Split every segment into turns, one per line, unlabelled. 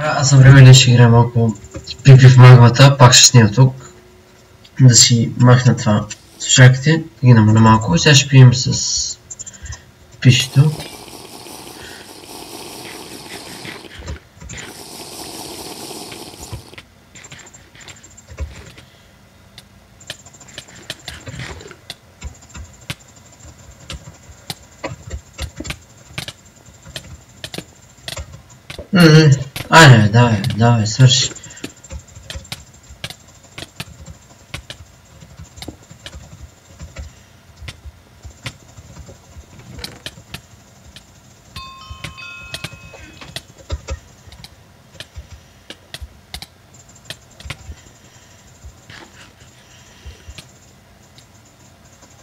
Аз за време ще играя малко пипи в магмата, пак ще снимам тук. Да си махна това слушалките, да ги намаля малко. Сега ще пием с пишето. Айде, давай, свърши.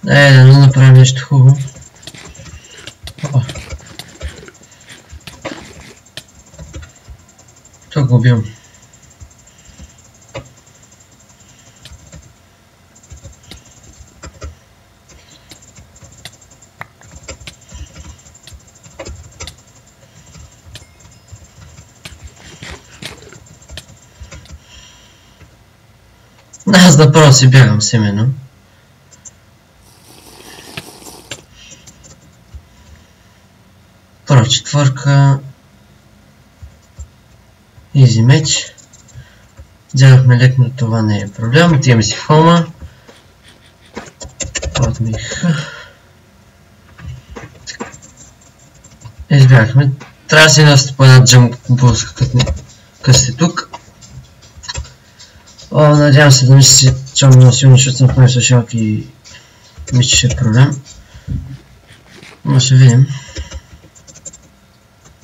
Да направим нещо хубаво. Тук го убивам. Аз направо си бягам семено. Първа четвърка. Изи меч. Вземахме лек, но това не е проблем. Отиваме си в хома. Избягахме. Трябва да си носите по една джамбулска, като сте тук. Надявам се да мисля, че много силно, защото съм в мои слушалки и мисля, че е проблем. Но ще видим.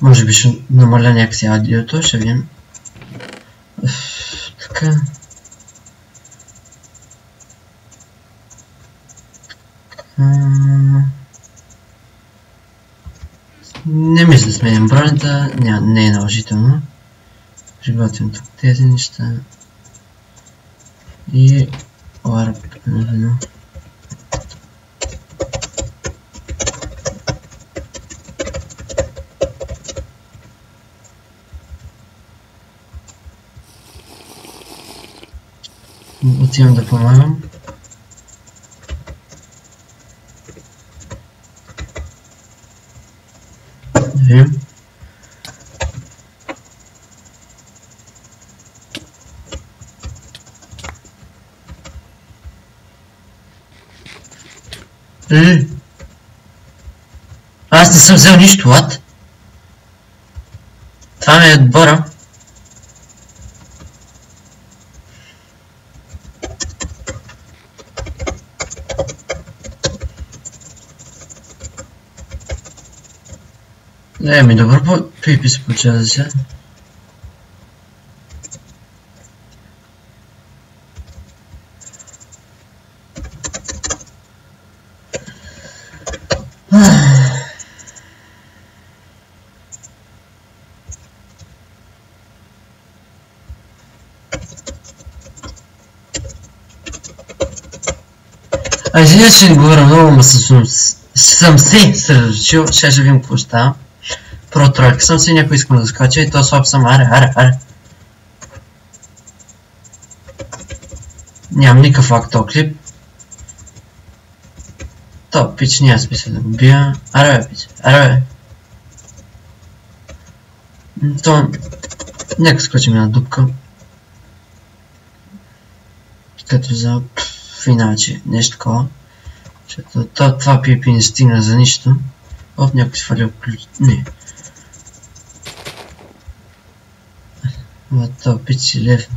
Може би ще намаля някакси аудиото, ще видим. Така. Не мисля да сменям бронята, не е наложително. Приготвям тук тези неща. И ларп на вино. Отивам да помагам. Видим. Аз не съм взел нищо, лад. Това ми е отбора. Не, ми добър пипи се получава за сега. Извиня, че не говоря много, но съм се съсредоточил. Ще видим какво става. Про тройка съм си, някой искам да скача и то слаб съм. Аре. Нямам никакъв автоклип. То пич няма смисъл да го бия. Аре пич, аре. То... Нека скочим една дупка. Като за... иначе, нещо такова. Защото това пипи не стигна за нищо. Оп, някой си фалил ключ. Не. Това пич си лев.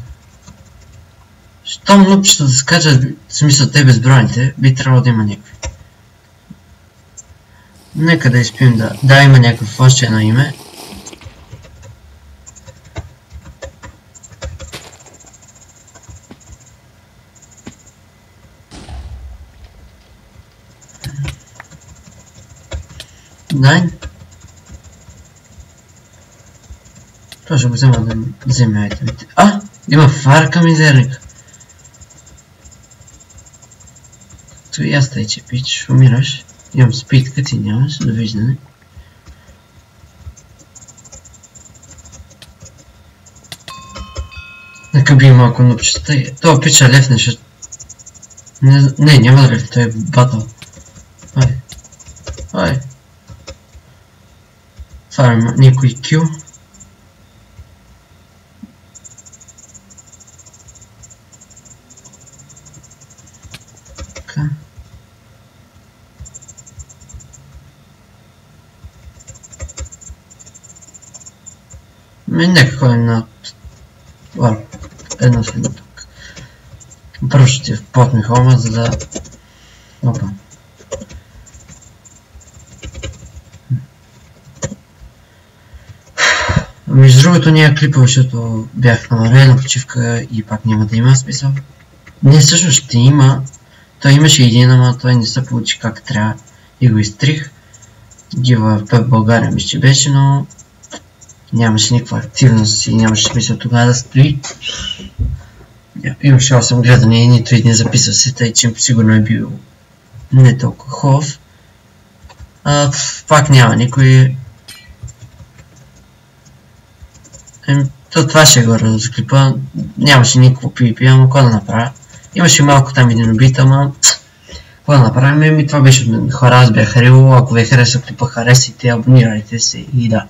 Щом лупчето да скачат, в смисъл те безбройните, би трябвало да има някакви. Нека да изпием да има някакво още едно име. Дай. Това ще го взема да вземе айтемите. Има фарка мизерника. То и аз тъй, че пич, умираш. Имам спитка, ти нямаш, довиждане. Нека би малко нупчета. Това пича лефне ще... Не, няма да лефне, той е батъл. Айде. Айде. Това е някой кил. Така. Нека ходим на... Едно следно тук. Първо ще ти впотми хома, за да... Опа. Между другото няма клипове, защото бях на морена почивка и пак няма да има смисъл. Не, всъщност ще има. Той имаше един, ама той не се получи как трябва и го изтрих. Гива в България ми ще беше, но нямаше никаква активност и нямаше смисъл тогава да стои. Имаше 8 гледания и нито един записал се, тъй че сигурно е бил не толкова хубав. Пак няма никой. Това ще е горе за клипа. Нямаше никакво PvP, ама какво да направя. Имаше малко там един убит, ама какво да направим, и това беше от мен. Хора, аз бях Рило, ако ви хареса клипа, харесайте, абонирайте се и да.